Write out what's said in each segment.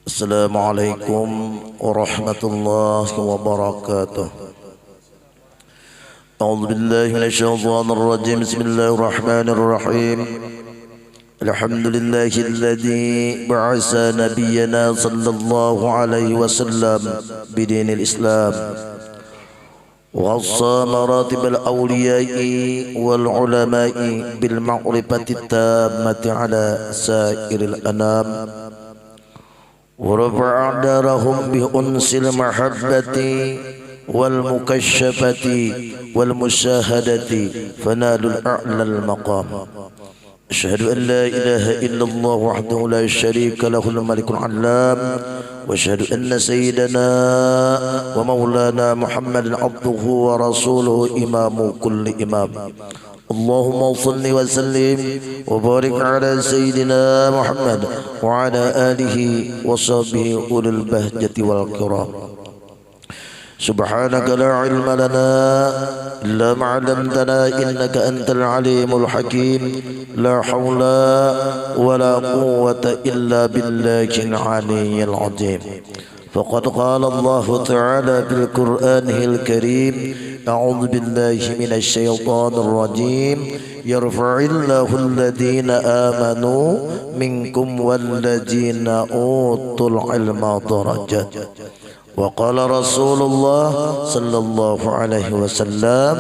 Assalamualaikum warahmatullahi wabarakatuh. A'udzu billahi minasyaitonir rajim. Bismillahirrahmanirrahim. Alhamdulillahilladzi ba'atsa nabiyyana sallallahu alaihi wasallam bidinil Islam wa wassa maratibal awliya'i wal ulama'i bil ma'rifati tammati ala sairil anam ورفع دارهم بأنس المحبة والمكشفة والمشاهدة فنالوا الأعلى المقام. أشهد أن لا إله إلا الله وحده لا شريك له الملك العلام، وأشهد أن سيدنا ومولانا محمد عبده ورسوله إمام كل إمام. اللهم صل وسلم وبارك على سيدنا محمد وعلى آله وصحبه أولي البهجة والكرام. سبحانك لا علم لنا إلا ما علمتنا إنك أنت العليم الحكيم. لا حول ولا قوة إلا بالله العلي العظيم. فقد قال الله تعالى في القرآن الكريم: أعوذ بالله من الشيطان الرجيم. يرفع الله الذين آمنوا منكم والذين أوتوا العلم درجات. وقال رسول الله صلى الله عليه وسلم: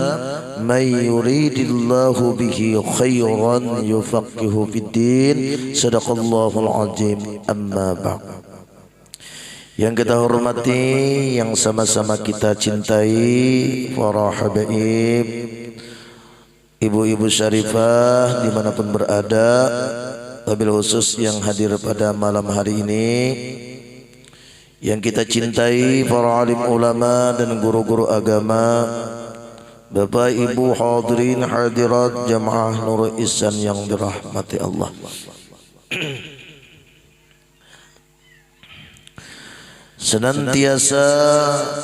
من يريد الله به خيرا يفقه في الدين. صدق الله العظيم. أما بعد. Yang kita hormati, yang sama-sama kita cintai, para habaib, ibu-ibu syarifah dimanapun berada, wabil khusus yang hadir pada malam hari ini, yang kita cintai, para alim ulama dan guru-guru agama, Bapak Ibu hadirin hadirat jamaah Nurul Ihsan yang dirahmati Allah. Senantiasa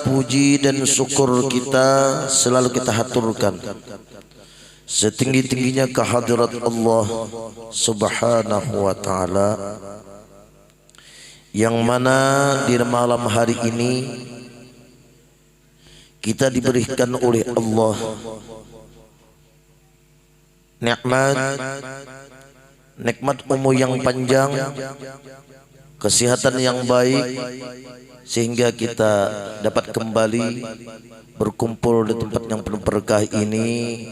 puji dan syukur kita selalu kita haturkan setinggi-tingginya kehadirat Allah Subhanahu wa ta'ala, yang mana di malam hari ini kita diberikan oleh Allah nikmat umur yang panjang, kesehatan yang baik, sehingga kita dapat kembali berkumpul di tempat yang penuh berkah ini.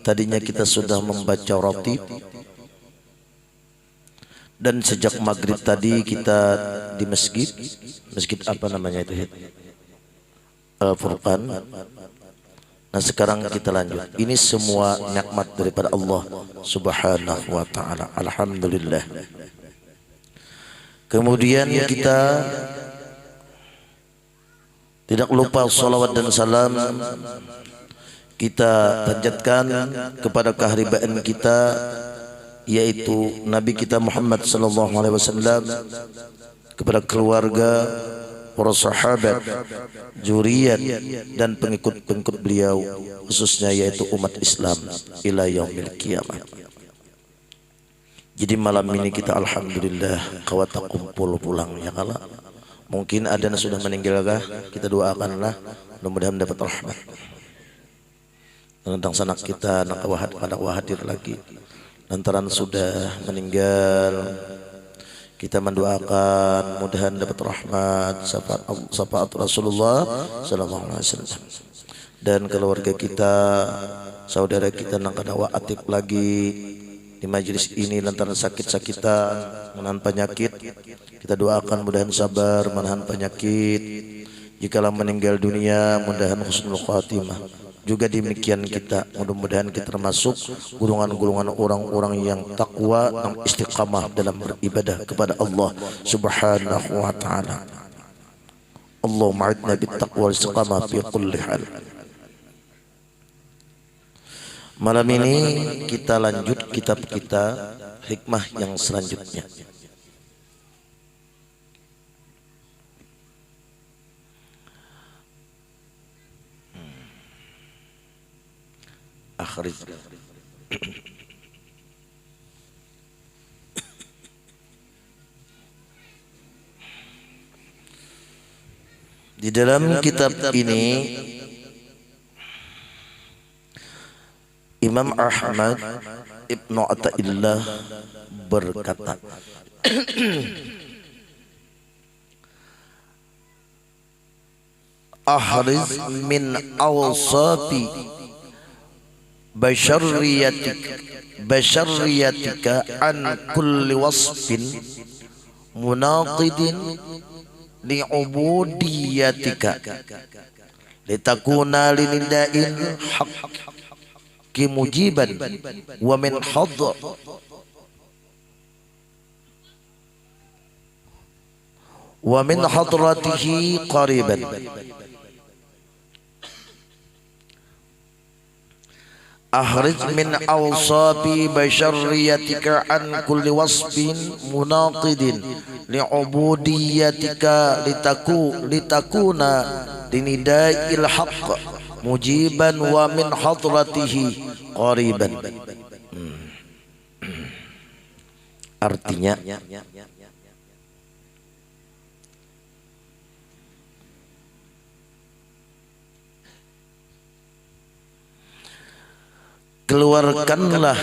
Tadinya kita sudah membaca roti, dan sejak maghrib tadi kita di masjid apa namanya itu, Al-Furqan. Nah sekarang kita lanjut. Ini semua nikmat daripada Allah Subhanahu wa ta'ala. Alhamdulillah. Kemudian kita tidak lupa salawat dan salam kita panjatkan kepada keharibaan kita, yaitu Nabi kita Muhammad sallallahu alaihi wasallam, kepada keluarga, para sahabat, zuriat dan pengikut-pengikut beliau, khususnya yaitu umat Islam ila yaumil qiyamah. Jadi malam ini kita alhamdulillah kawat kumpul pulang ya kala. Mungkin ada yang sudah meninggalkah, kita doakanlah mudah-mudahan dapat rahmat. Tentang sanak kita nak wahadir lagi lantaran sudah meninggal, kita mendoakan mudahan dapat rahmat syafaat Rasulullah sallallahu alaihi wasallam, dan keluarga kita, saudara kita nak kada waatib lagi di majelis ini lantaran sakit-sakitan, menahan penyakit. Kita doakan mudahan sabar menahan penyakit. Jikalau meninggal dunia mudahan husnul khatimah. Juga demikian kita, mudah-mudahan kita termasuk golongan-golongan orang-orang yang takwa dan istiqamah dalam beribadah kepada Allah Subhanahu wa ta'ala. Allahumma a'idna bittaqwa wal istiqamah fi kulli hal. Malam ini kita lanjut kitab kita, hikmah yang selanjutnya. Akhrij. Di dalam kitab ini Imam Ahmad Ibnu Athaillah berkata, ahriz min awsafi basharriyatika an kulli wasfin munaqidin li'ubudiyatika litakuna linida'il haqqi mujiban wa min hadratihi qariban. Ahrij min awsafi basharriyatika an kulli wasfin munaqidin li'ubudiyatika litakuna linida'il haqq mujiban wa min hadratihi qariban. Artinya, keluarkanlah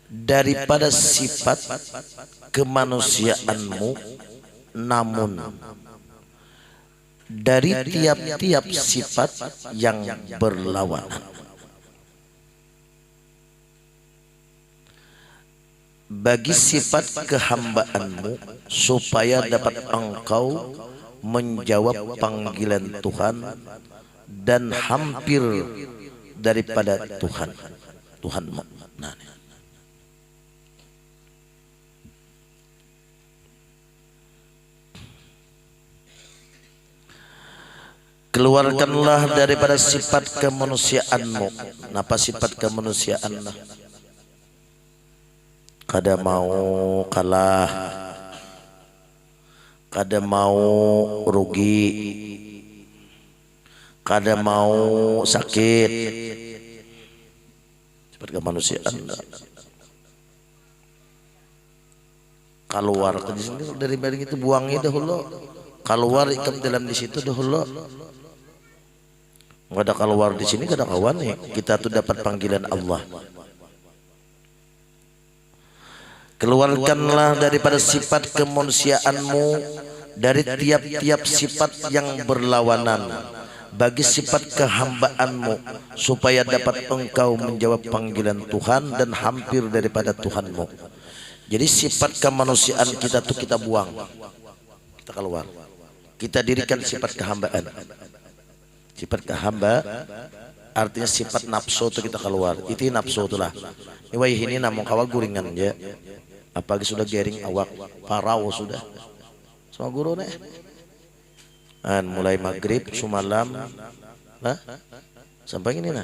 daripada sifat kemanusiaanmu, namun dari tiap-tiap sifat yang berlawanan. Bagi sifat kehambaanmu, supaya dapat engkau menjawab panggilan Tuhan dan hampir daripada Tuhanmu. Nah, keluarkanlah daripada sifat kemanusiaanmu. Napa sifat kemanusiaan? Kada mau kalah, kada mau rugi, kada mau sakit. Sifat kemanusiaan. Keluar ke sini dari baring itu, buangnya dahulu. Keluar ikat dalam di situ dahulu. Nggak ada keluar di sini, nggak ada kawan nih. Kita tuh dapat panggilan Allah. Keluarkanlah daripada sifat kemanusiaanmu dari tiap-tiap sifat yang berlawanan bagi sifat kehambaanmu, supaya dapat engkau menjawab panggilan Tuhan dan hampir daripada Tuhanmu. Jadi sifat kemanusiaan kita tuh kita buang, kita keluar, kita dirikan sifat kehambaan. Sifat kehamba artinya sifat nafsu itu kita keluar. Itu nafsu itulah. Ini namun kawa guringan ya. Apalagi sudah gering awak parau sudah. Semua guru nih. Mulai maghrib sumalam, nah sampai ini nah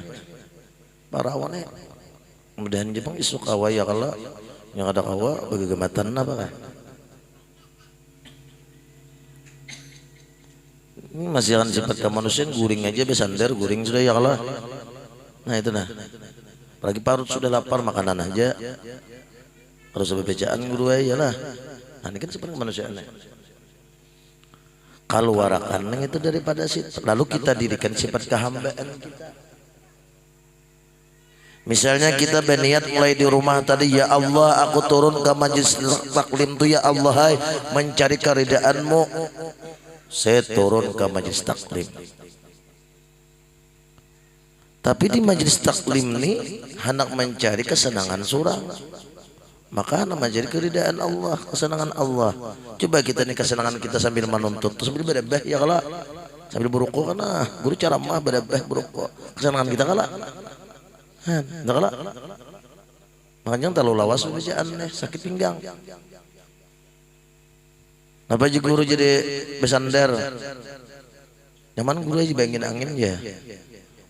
parau nih. Kemudian Jepang isuk kawa ya kalau yang ada kawa bagi gematan apa kan? Ini masih akan sifat kemanusiaan, guring aja besander, guring sudah ya kalau. Nah itu nah. Apalagi parut sudah lapar, makanan aja. Harus bacaan guru aja lah. Nah ini kan sifat kemanusiaan. Kalau warakan itu daripada sifat, lalu kita dirikan sifat kehambaan kita. Misalnya kita berniat mulai di rumah tadi, ya Allah aku turun ke majlis taklim tuh ya Allah, hai mencari keridaan-Mu. Saya turun ke majlis taklim. Tapi di majlis taklim ini hendak mencari kesenangan surang. Maka nama jadi keridaan Allah, kesenangan Allah. Coba kita nih kesenangan kita sambil menuntut, sambil berdebah ya kalah, sambil berukuk kan guru ceramah berdebah berukuk. Kesenangan kita kalah, enggak kalah. Makanya terlalu lawas bacaan nih, sakit pinggang. Napa aja guru jadi besander? Nyaman guru aja bayangin angin ya.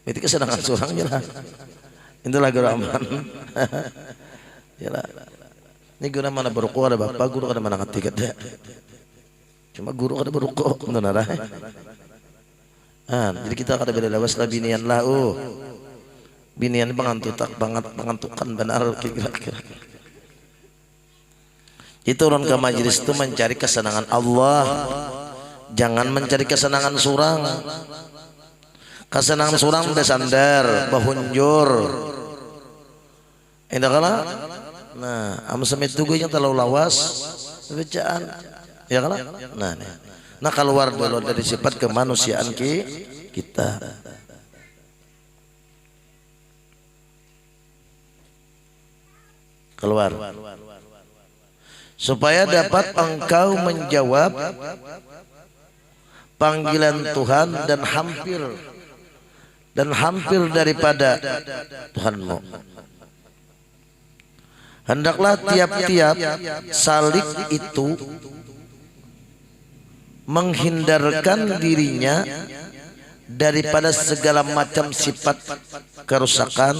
Itu kesenangan surangnya lah. Itulah guru aman. Ya lah. Ini guru mana berukuk ada bapak, guru ada mana ngetiket ya. Cuma guru ada berukuk, benar. Jadi kita kada beda lawas lah binian lah. Binian pengantukan benar kira-kira. Itu orang ke majlis itu mencari kesenangan Allah. Jangan mencari kesenangan surang. Kesenangan surang besandar, bahunjur. Indah kala. Nah, amsemit tugu yang terlalu lawas, bacaan. Ya kala. Nah keluar dulu dari sifat kemanusiaan kita. Keluar. Supaya dapat engkau menjawab panggilan Tuhan dan hampir daripada Tuhanmu. Hendaklah tiap-tiap salik itu menghindarkan dirinya daripada segala macam sifat kerusakan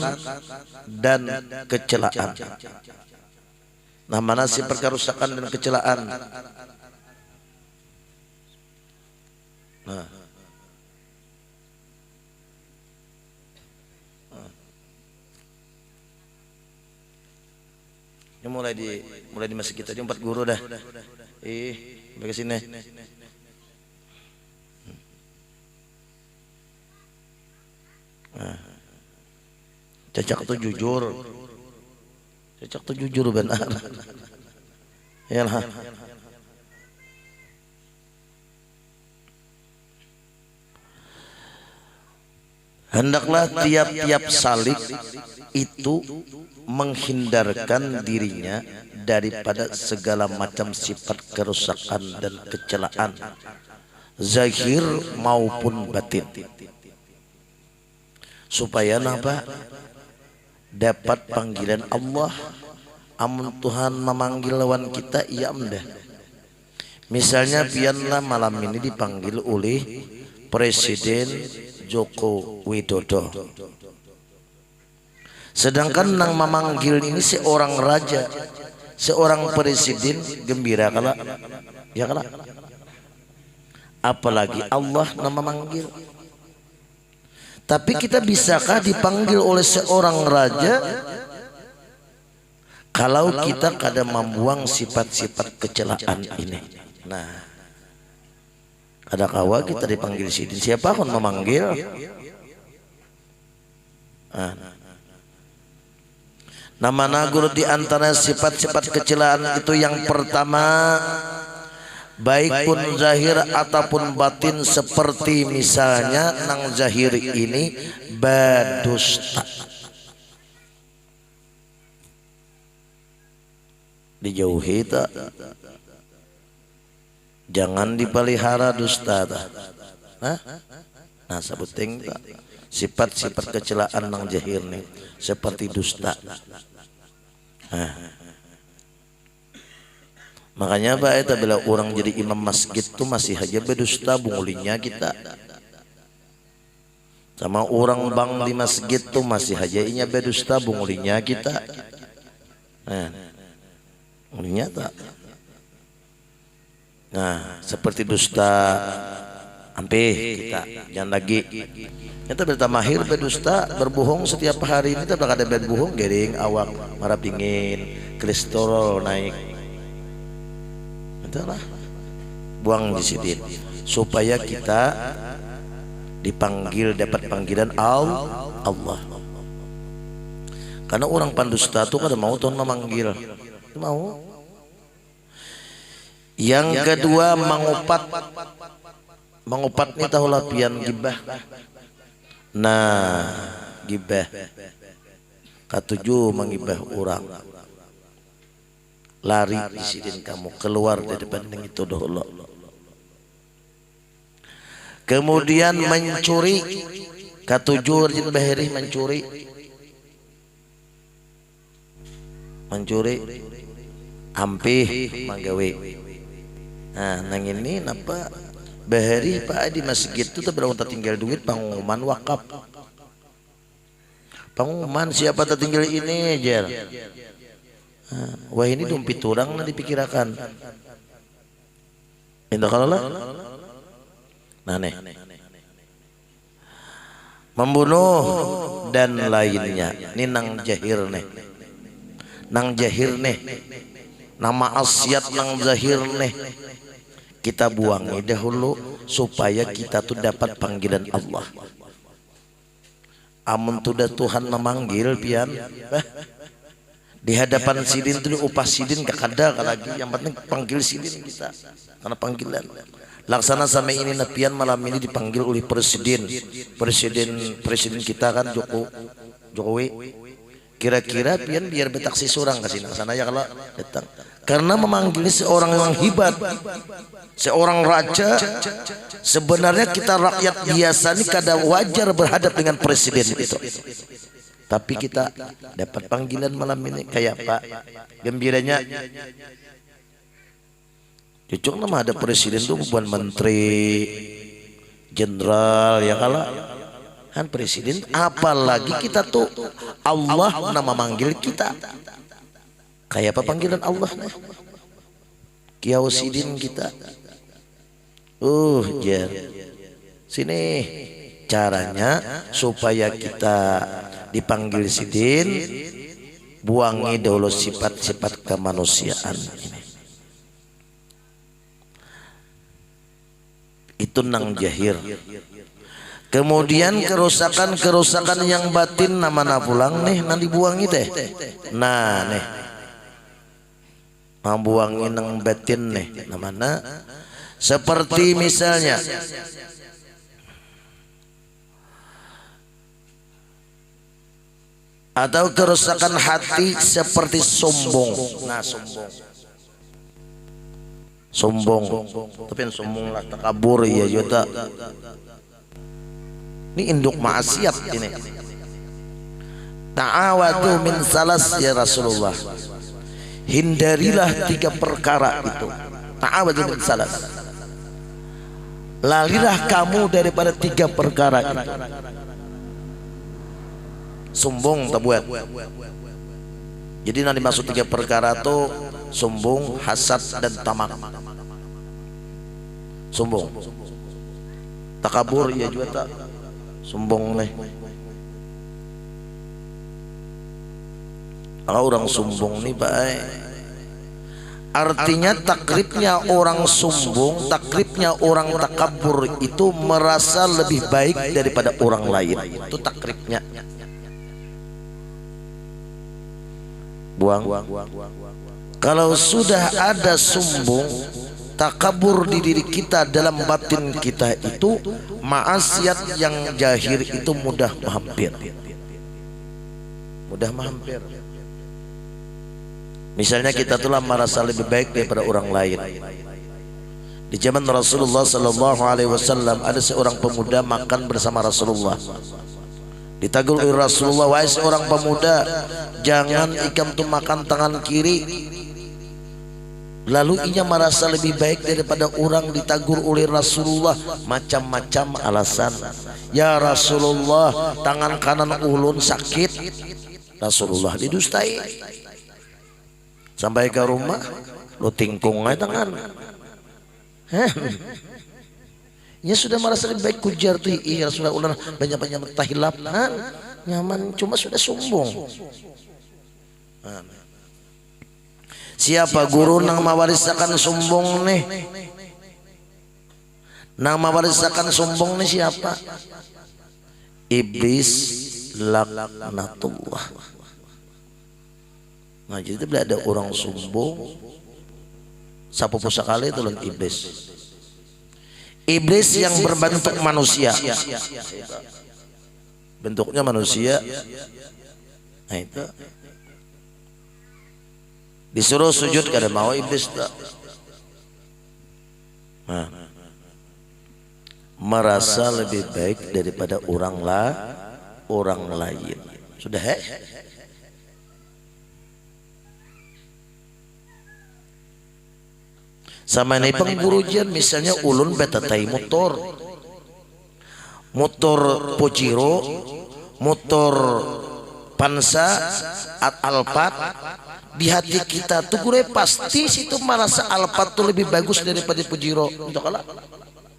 dan kecelaan. Nah, mana sifat kerusakan dan kecelaan? Nah. Ini mulai di masjid kita di 4 guru dah. Bagi sini. Nah. Cacak tuh jujur. Cacak tuh jujur benar. Yalah. Hendaklah tiap-tiap salik itu menghindarkan dirinya daripada segala macam sifat kerusakan dan kecelaan, zahir maupun batin. Supaya apa? Dapat panggilan Allah. Amun Tuhan memanggil lawan kita, iya amdah. Misalnya pianlah malam ini dipanggil oleh Presiden Joko Widodo. Sedangkan nang memanggil ini seorang raja, seorang presiden, gembira kala, ya kala. Apalagi Allah nang memanggil. Tapi kita bisakah dipanggil oleh seorang raja kalau kita kadang membuang sifat-sifat kecelaan ini? Nah, ada kawa kita dipanggil sidin, siapa pun memanggil. Nama guru di antara sifat-sifat kecelaan itu yang pertama, baik pun zahir ataupun batin, seperti misalnya nang zahir ini berdusta. Dijauhi tak? Jangan dipelihara dusta tak? Nah sebuting tak? Sifat-sifat kecelaan nang zahir nih seperti dusta. Makanya apa itu bila orang jadi imam masjid tuh masih aja berdusta bungulinya kita. Sama orang bang di masjid tuh masih aja inya berdusta bungulinya kita. Bungulinya tak. Nah seperti dusta ampih kita jangan lagi. Kita bertamahir berdusta berbohong setiap hari ini. Kita bakal ada berbohong gering awak marah dingin kolesterol naik. Itulah buang di sini supaya kita dipanggil, dapat panggilan Allah. Karena orang pandusta tuh kada mau Tuhan memanggil, mau. Yang kedua mengupat ini tahu lapian gibah. Nah gibah katujuh mengibah orang. Lari disidin kamu keluar dari banding itu dahulu. Kemudian mencuri, katujuh jin bahiri mencuri, ampih manggawe. Nah nang ini napa bahari pak di masjid itu terberapa tinggal duit pengumuman wakaf. Pengumuman siapa tertinggal ini jer. Wah ini dompet orang nanti dipikirkan. Indah kalau lah. Nah nih. Membunuh dan lainnya. Ini nang jahir nih. Nang jahir nih. Nama asyat nang zahir nih. kita buangi dahulu supaya kita tuh dapat panggilan Allah. Amun tuh Tuhan memanggil pian di hadapan sidin tuh upah sidin gak ada lagi, yang penting panggil sidin kita karena panggilan. Laksana sama ini napian malam ini dipanggil oleh presiden kita kan Jokowi. Kira-kira pian biar betaksi surang ke sini sana ya kalau datang. Karena memanggil seorang yang hebat, seorang raja. Sebenarnya kita rakyat biasa ini kada wajar berhadap dengan presiden itu. Tapi kita dapat panggilan malam ini kayak Pak. Gembiranya cucuk nama ada presiden tuh bukan menteri, jenderal ya kalau kan presiden, apalagi kita tuh Allah nama manggil kita kayak apa panggilan Allah nih Kiau Sidin kita jar sini caranya supaya kita dipanggil Sidin, buangi dahulu sifat-sifat kemanusiaan ini. Itu nang jahir. Kemudian kerusakan yang batin namanya pulang nih nanti buangi teh. Nah nih membuangi nang batin nih namanya seperti misalnya atau kerusakan hati seperti sombong. Nah sombong tapi yang sombong lah takabur ya juga. Ini induk maksiat ini. Ta'awadu min salas ya Rasulullah. Hindarilah 3 perkara itu. Ta'awadu min salas. Larilah kamu daripada 3 perkara itu. Sombong tak buat. Jadi nanti masuk 3 perkara itu sombong, hasad dan tamak. Sombong. Takabur ya juga tak. Sombong nih. Kalau orang sombong nih baik. Artinya takribnya orang sombong, takribnya orang takabur itu merasa lebih baik daripada orang lain. Itu takribnya. Buang. Kalau sudah ada sombong, takabur di diri kita dalam batin kita itu, maksiat yang jahir itu mudah mahampir. Misalnya kita telah merasa lebih baik daripada orang lain. Di zaman Rasulullah sallallahu alaihi wasallam ada seorang pemuda makan bersama Rasulullah. Ditegur oleh Rasulullah, wahai seorang pemuda, jangan ikam tuh makan tangan kiri. Lalu ia merasa lebih baik daripada orang. Ditegur oleh Rasulullah macam-macam alasan. Ya Rasulullah, tangan kanan ulun sakit. Rasulullah didustai. Sampai ke rumah, lu tingkung aja tangan. Ya sudah merasa lebih baik kujar tuh. Iya Rasulullah ulah banyak-banyak tahilap. Nyaman cuma sudah sombong. Siapa guru nang mawarisakan sombong nih? Nang mawarisakan sombong nih siapa? Iblis laknatullah. Nah jadi bila ada orang sombong, sapu pusakali itu iblis. Iblis yang berbentuk manusia. Bentuknya manusia. Nah itu disuruh sujud kada mau iblis tak. Nah, merasa lebih baik daripada orang lain. Sudah sama ini penggurujan misalnya ulun betatai motor Pojiro, motor Pansa, Alphard. Di hati kita tuh gue pasti situ merasa Alphard tuh lebih bagus daripada Pojiro.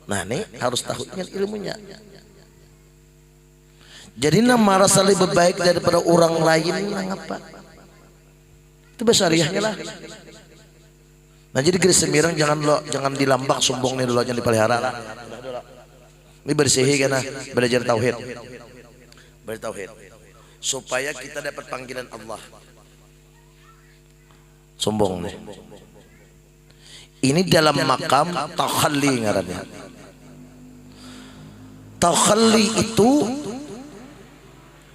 Nah nih harus tahu dengan ilmunya. Jadi merasa lebih baik daripada orang lain. Apa? Itu bahasa riahnya lah. Nah jadi garis semirang jangan dilambak sombong nih dulu, jangan dipelihara. Ini bersihi karena belajar tauhid. Belajar tauhid supaya kita dapat panggilan Allah. Sombong nih. Ini dalam makam takhalli ngarannya. Takhalli itu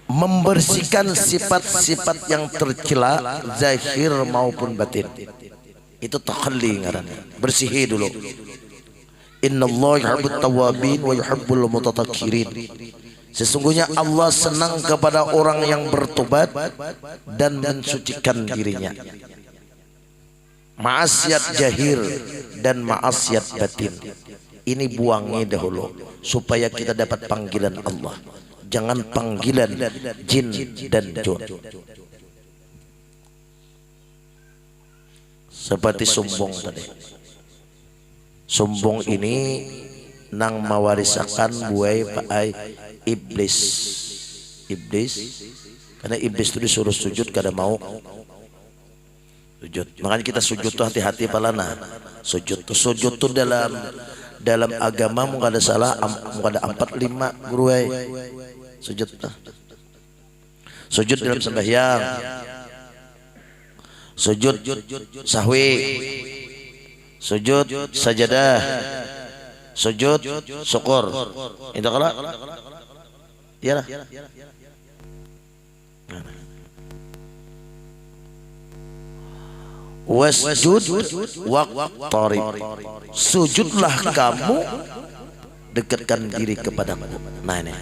membersihkan sifat-sifat yang tercela zahir maupun batin. Itu takhalli ngarannya. Bersihi dulu. Innallaha yuhibbut tawwabin wa yuhibbul mutatahhirin. Sesungguhnya Allah senang kepada orang yang bertobat dan mensucikan dirinya. Maasiat jahir dan maasiat batin. Ini buangi dahulu supaya kita dapat panggilan Allah. Jangan panggilan jin dan jun. Seperti sombong tadi. Sombong ini nang mewarisakan buai paai iblis. Iblis karena iblis itu disuruh sujud kada mau sujud. Makanya kita sujud tuh hati-hati palana. Sujud tuh dalam agama mau kada salah, mau kada 4-5 guru sujud tuh. Sujud dalam sembahyang. Sujud sahwi, sujud sajadah, sujud syukur. Itu kalau iyalah. Wasjud waqtarib. Sujudlah kamu, dekatkan diri kepadamu. Nah ini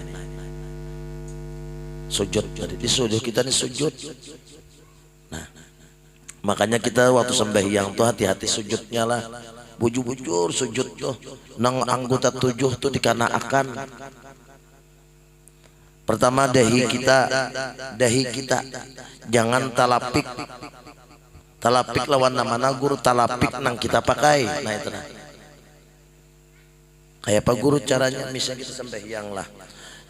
sujud. Jadi sujud kita ini sujud. Nah makanya kita waktu sembahyang tuh hati-hati sujudnya lah. Bujur-bujur sujud tuh. Nang anggota 7 tuh dikanaakan. Pertama dahi kita jangan talapik. Talapik lawan namana guru talapik nang kita pakai. Nah itu nah. Kayak apa guru caranya? Misalnya kita sembahyang lah.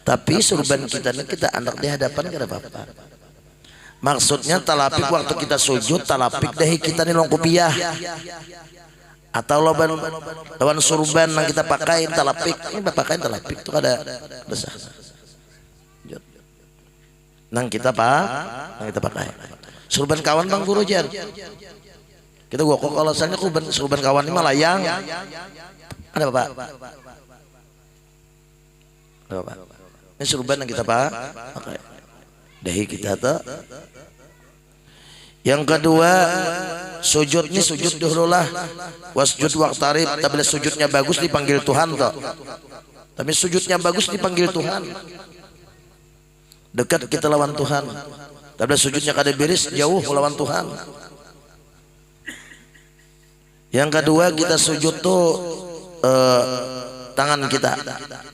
Tapi surban kita nih kita anak di hadapan kada apa-apa. Maksudnya talapik waktu kita sujud, talapik dahi kita nih longkupiah. Atau lawan surban yang kita pakai talapik. Ini pakai talapik itu kada besar. Nang kita pakai. Surban kawan bang guru jar. Kita gua kok kalau misalnya surban kawan ini malayang. Ada apa? Ada apa? Ini surban yang kita pakai. Dahi kita tuh. Yang kedua sujud nih sujud dulu lah. Wasjud waqtarib. Tapi sujudnya bagus dipanggil Tuhan toh. Tapi sujudnya bagus dipanggil Tuhan. Dekat kita lawan Tuhan. Tapi sujudnya kada beres jauh melawan Tuhan. Yang kedua kita sujud tuh tangan kita.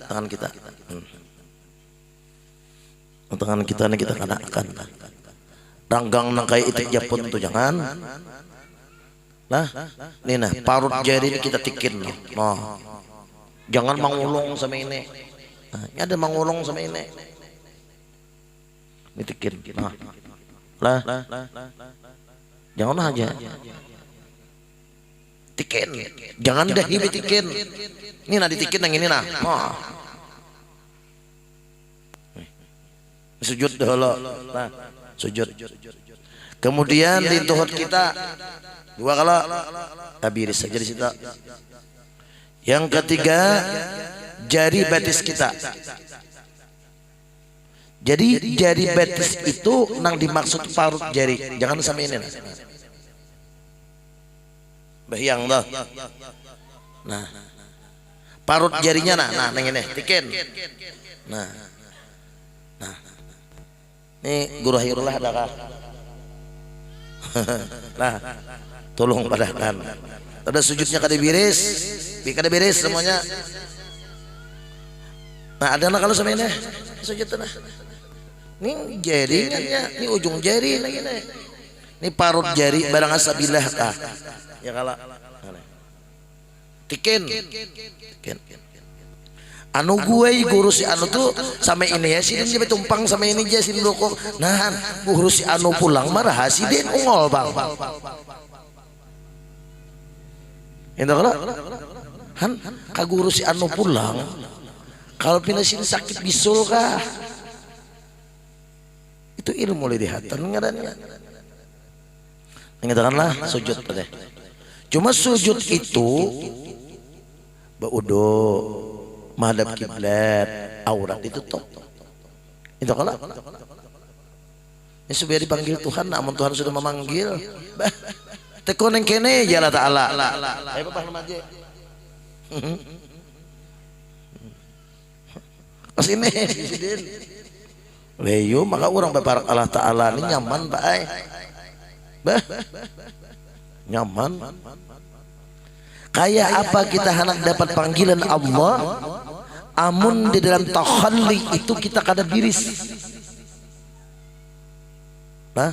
Tangan kita nih kita kenakan. Ranggang nang kayak itik japun tuh jangan. Nah, nih nah parut jari ini kita tikin. Nah, jangan mangulung sama ini. Nah, ini ada mangulung sama ini. Ini tikin. Nah, lah, jangan aja. Tikin, jangan dah ini tikin. Ini nah ditikin yang ini nah. Nah. Sujud dulu. Nah. Sujud. Kemudian di tuhut kita 2 kali tabiris saja di situ. Yang ketiga jari batis kita. Jadi jari batis itu nang dimaksud parut jari, jangan sama ini. Bahyang dah. Nah, parut jarinya nah nang ini tikin. Nah. Ini guru Hairullah ada kah? Nah, tolong padakan. Ada sujudnya kada beres semuanya. Nah, ada nak kalau sama ini sujud nah. Ini jarinya, ini ujung jari lagi nih. Ini parut jari barang asabillah kah? Ya kala. Tikin. Anu gue guru si anu tuh sama ini ya sih dia tumpang sama ini aja sih kok. Nah, guru si anu pulang marah si dia ungol bang. Itu kalau han kaguru si anu pulang kalau pindah sini sakit bisul kah itu ilmu lidihatan ngarannya. Ngatakanlah sujud teh. Cuma sujud itu baudo menghadap kiblat, aurat ditutup. Itu kalau ini supaya dipanggil Tuhan, namun Tuhan sudah memanggil. Tekoneng kene jala ta'ala. Ayo bapak remaja. Kesini sidin. Leyo maka orang bapak Allah Ta'ala ini nyaman Pak ay. Bah. Nyaman. Kayak apa kita hendak dapat panggilan Allah? Amun di dalam takhalli itu kita kada biris. Nah,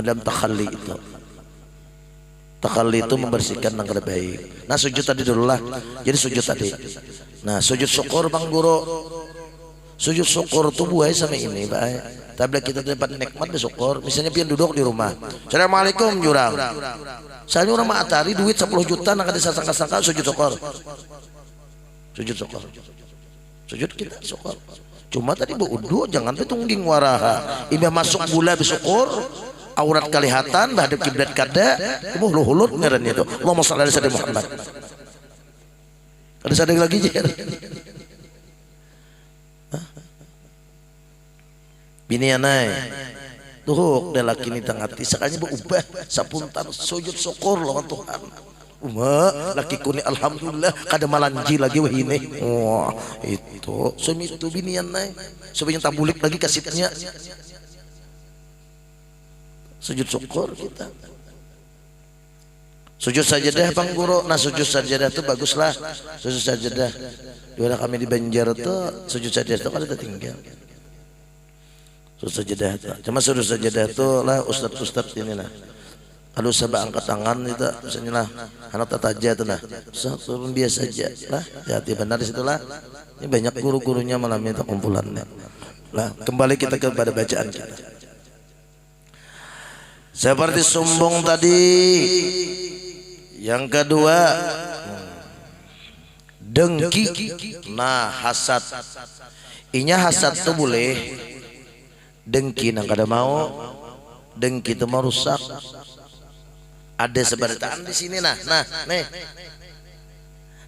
dalam takhalli itu. Takhalli itu membersihkan yang kada baik. Nah, sujud tadi dulu lah. Jadi sujud tadi. Nah, sujud syukur Bang Guru. Sujud syukur itu buai sama ini, Pak. Tapi kita dapat nikmat bersyukur. Misalnya pian duduk di rumah. Assalamualaikum jurang. Saya orang matahari duit 10 juta nak disangka-sangka sujud syukur. Sujud syukur. Sujud kita syukur. Cuma tadi beudu jangan tungging waraha. Imbah masuk gula bersyukur. Aurat kelihatan bahadap kiblat kada. Ibu hulu-hulut ngaran itu. Allahumma shalli ala sayyidina Muhammad. Ada sadar lagi jer. Bini anai tuh dah laki ni tangati sakanya berubah sapuntan sujud syukur lawan Tuhan. Laki kuni alhamdulillah kada malanji lagi wahine. Wah itu sumi itu bini anai supaya tak bulik lagi kasitnya. Sujud syukur kita. Sujud sajadah Bang Guru. Nah sujud sajadah itu baguslah. Sujud sajadah. Dua kami di Banjar tuh sujud sajadah itu kada tertinggal. Sujud sajadah itu. Cuma sujud sajadah itu lah ustad ini lah. Kalau sabah angkat tangan itu misalnya lah anak tataja itu lah. Turun biasa saja lah. Hati benar di situlah. Ini banyak guru-gurunya malam itu kumpulannya. Lah kembali kita kepada bacaan kita. Seperti sombong tadi. Yang kedua dengki. Nah hasad. Inya hasad itu boleh. Dengki nang kada mau, dengki itu merusak. Ada sebaritaan di sini nah nih.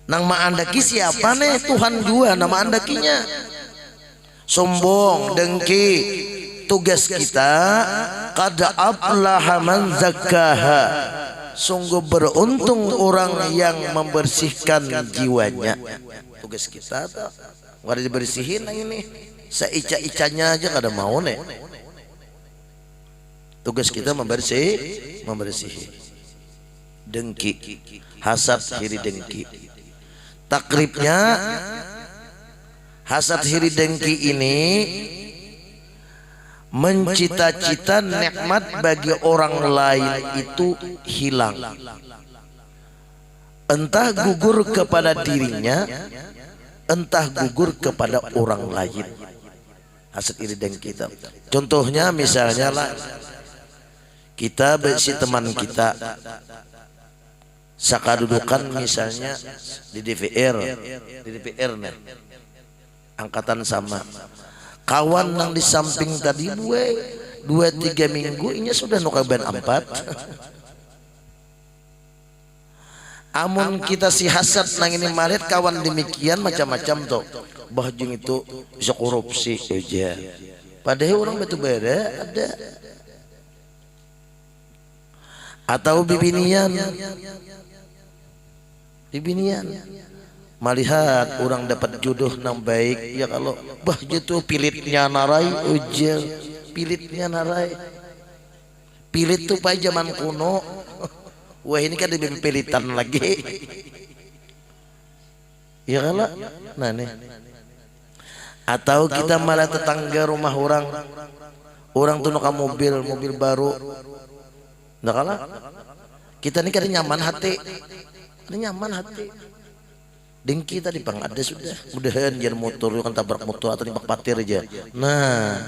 Nang maandaki siapa nih? Tuhan jua nama andakinya. Sombong, dengki. Tugas kita kada aflaha man zakkaha. Sungguh beruntung orang yang membersihkan jiwanya. Tugas kita tuh nggak dibersihin ini. Seica-icanya aja kada mau nih. Tugas kita membersih. Dengki, hasad, iri, dengki. Takribnya hasad, iri, dengki ini mencita-cita nikmat bagi orang lain itu hilang. Entah gugur kepada dirinya, entah gugur kepada orang lain. Hasad, iri, dengki kita. Contohnya misalnya lah kita si teman kita sakadudukan misalnya di DPR nih angkatan sama kawan yang di samping tadi 2-3 minggu ini sudah nukaban 4. Amun kita si hasad nang ini malit kawan demikian macam-macam tuh bahjung itu bisa korupsi aja. Padahal orang betul beda ada. Atau bibinian melihat orang dapat jodoh nang baik ya kalau bah gitu pilitnya narai ujel pilitnya narai pilit tuh pada zaman kuno. Wah ini kan lebih pilitan lagi ya kalau nah nih. Atau kita malah tetangga rumah orang tuh nuka mobil baru. Nah kalah kita ini kan nyaman hati, dengki tadi bang ada sudah, mudahan jangan motor kan tabrak motor atau nembak patir aja. Nah,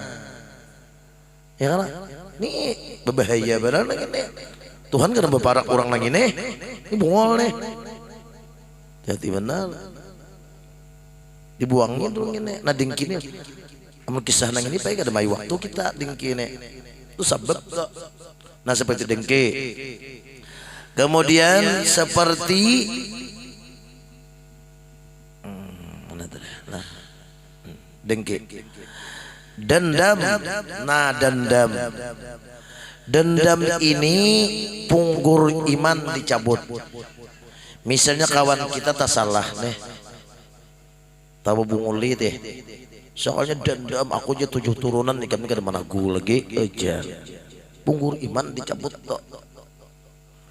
ya kalah, ini berbahaya benar lagi nih. Tuhan kan beparak orang lagi nih. ini bungol nih. Jadi benar. Dibuangin dulu ini. Nah dingkini. Amun kisah nang ini pakai ada mai waktu kita dingkini. Itu sebab. Nah seperti dengki. Kemudian seperti nah, dengki. Dendam. Nah dendam. Dendam ini punggur iman dicabut. Misalnya kawan kita tak salah nih, tahu bunguli teh. Soalnya dendam aku aja 7 turunan nih kami kada mana gue lagi aja. Punggur iman dicabut tok.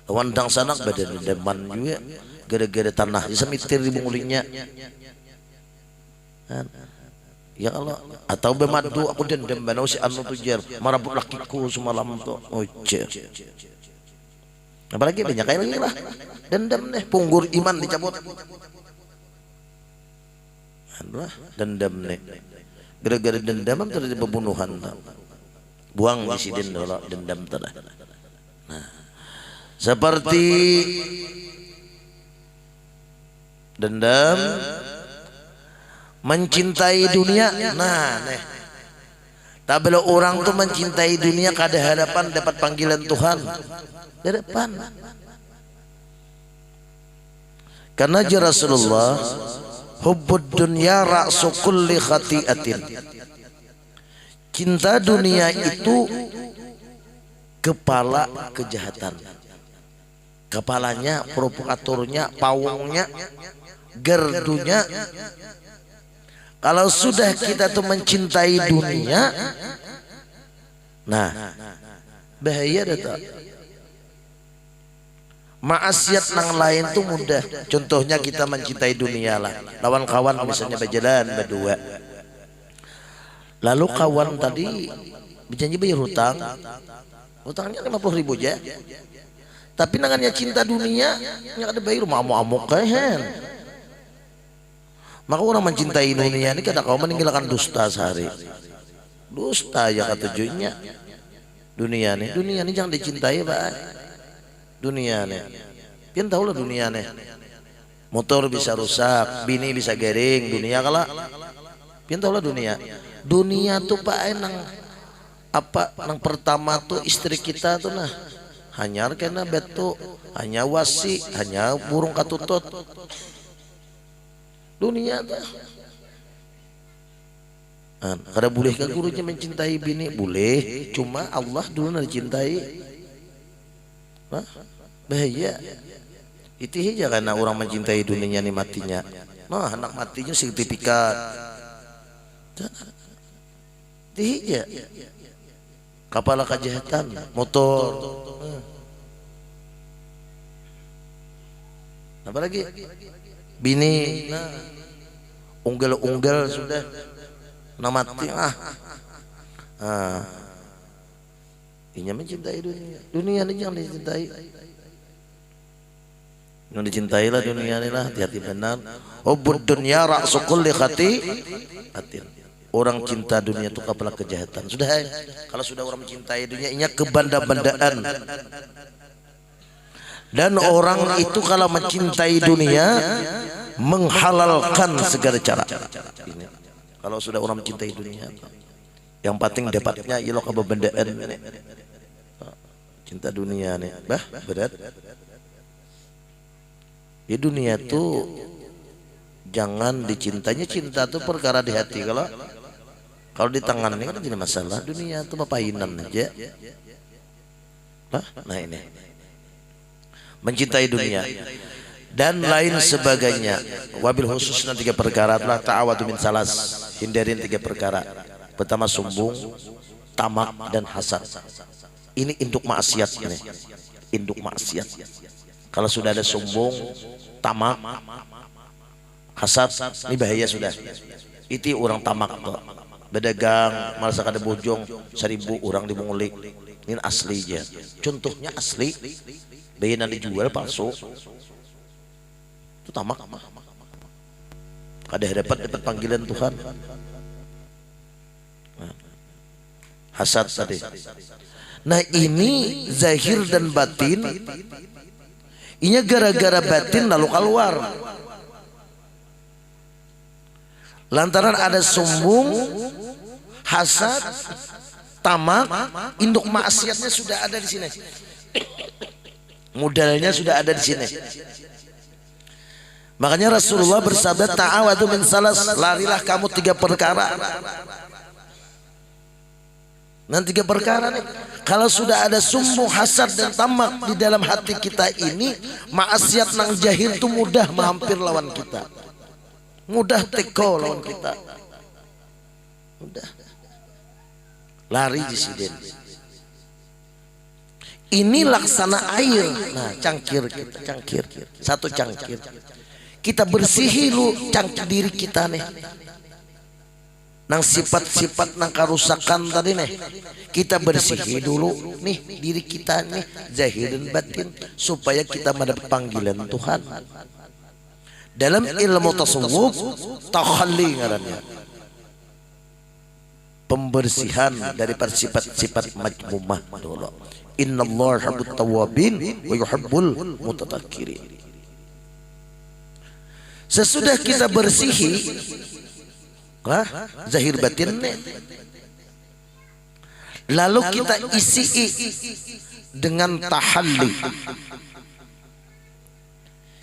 Wandang sanak badan dendaman juga gara-gara tanah disemitir di bungulinya. Ya Allah, atau bemadu aku dendam banau si anu tujar marabut lakiku semalam tuh oje. Apalagi banyak kayak lagi lah dendam nih punggur iman dicabut. Adalah dendam nih gara-gara dendam terjadi pembunuhan. Buang di sini dendam tadi. Nah, seperti dendam mencintai dunia. Nah nih tabel orang tuh mencintai dunia kada hadapan dapat panggilan Tuhan di depan. Karena Rasulullah hubbud dunya ra'su kulli khati'atin. Cinta dunia itu kepala kejahatan. Kepalanya, provokatornya, pawangnya, gerdunya. Kalau sudah kita tuh mencintai dunia, nah bahaya datang. Maksiat nang lain tuh mudah. Contohnya kita mencintai dunia lah. Lawan kawan misalnya berjalan berdua. Lalu kawan tadi berjanji bayar hutang. Hutangnya 50.000 aja. Tapi nangannya cinta dunia, nggak ada bayar mau-amuk kehen. Maka orang mencintai dunia ini kata kau meninggalkan dusta sehari. Dusta ya kata tujuannya. Dunia ini jangan dicintai pak. Dunia nih, pian tahu lah dunia nih. Motor bisa rusak, bini bisa gering, dunia kalah. Pian tahu lah dunia. Dunia tuh pak nang apa nang pertama tuh istri kita tuh nah. Hanyar kena betu, hanya wasi, hanya burung katutut. Dunia tuh. Kada boleh ke gurunya mencintai bini boleh, cuma Allah dulu nak dicintai. Nah, bahaya. Itu aja karena orang mencintai dunia nih matinya. Nah anak matinya sertifikat. Itu aja. Kepala kejahatan, motor. Apalagi bini, nah, unggal sudah. Nah mati Inya mencintai dunia. Dunia ini jangan dicintai. Yang dicintai lah dunia ini lah. Hati-hati benar. Hubbud dunya ra'su kulli khati'atin. Orang cinta dunia itu kepala kejahatan. Sudah kalau sudah orang mencintai dunia, inya kebanda-bandaan. Dan orang itu kalau mencintai dunia menghalalkan segala cara. Ini. Kalau sudah orang mencintai dunia, yang penting dapatnya ialah kebendaan. Cinta dunia nih, bah berat. Di dunia tuh jangan dicintanya, cinta tuh perkara di hati. Kalau di tangan ini kan jadi masalah. Dunia tuh papainan aja. Nah ini mencintai dunia dan lain sebagainya. Wabil khususnya 3 perkara telah ta'awadu min salas. Hindarin 3 perkara. Pertama sombong, tamak dan hasad. Ini induk maksiat nih. Induk maksiat. Kalau sudah ada sombong, tamak, hasad, ini bahaya sudah. Itu orang tamak tuh. Berdagang, malah ada bojong 1000 orang dibunguli. Ini asli aja. Contohnya asli. Bayian dijual palsu. Itu tamak. Kada dapat panggilan Tuhan. Hasad tadi. Nah ini zahir dan batin Inya gara-gara batin lalu keluar. Lantaran ada sombong, hasad, tamak, induk maksiatnya sudah ada di sini. Modalnya sudah ada di sini. Makanya Rasulullah bersabda, ta'awadu min salas, larilah kamu 3 perkara. Dan 3 perkara nih, kalau sudah ada sombong, hasad dan tamak di dalam hati kita ini, maksiat nang jahil itu mudah menghampir lawan kita, mudah teko lawan kita, mudah lari di sini. Ini laksana air. Nah, cangkir kita, cangkir satu cangkir. Kita bersihi lu cangkir diri kita nih. Nang sifat-sifat nang kerusakan tadi nih. Kita bersihi dulu nih diri kita nih, zahir dan batin, supaya kita mendapat panggilan Tuhan. Dalam ilmu tasawuf, takhalli ngarannya. Pembersihan dari sifat-sifat majmumah dulu. Innallaha yuhibbut tawwabin wa yuhibbul mutatahhirin. Sesudah kita bersihi zahir batin, lalu kita isi dengan tahalli.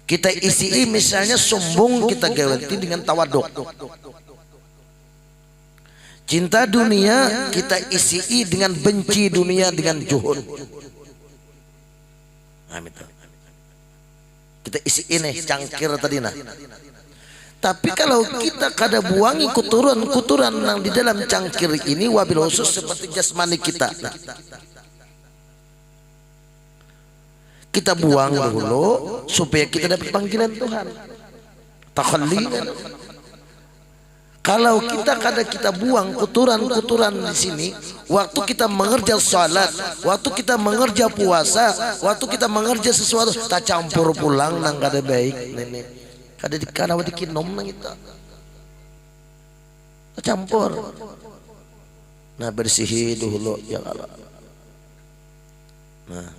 Kita isi misalnya sombong, kita ganti dengan tawaduk. Cinta dunia kita isi dengan benci dunia dengan juhud. Amin. Kita isi ini cangkir tadi nah. Tapi kalau kita kada buangi kuturan yang di dalam cangkir ini, wabil khusus seperti jasmani kita, nah, kita buang dulu supaya kita dapat panggilan Tuhan. Takhalli. Kalau kita buang kuturan di sini, waktu kita mengerja salat, waktu kita mengerja puasa, waktu kita mengerja sesuatu, tak campur pulang nang kada baik nenek. Kada dikanawa dikinom nang kita. Tak campur. Nah, bersihi dulu ya Allah. Nah,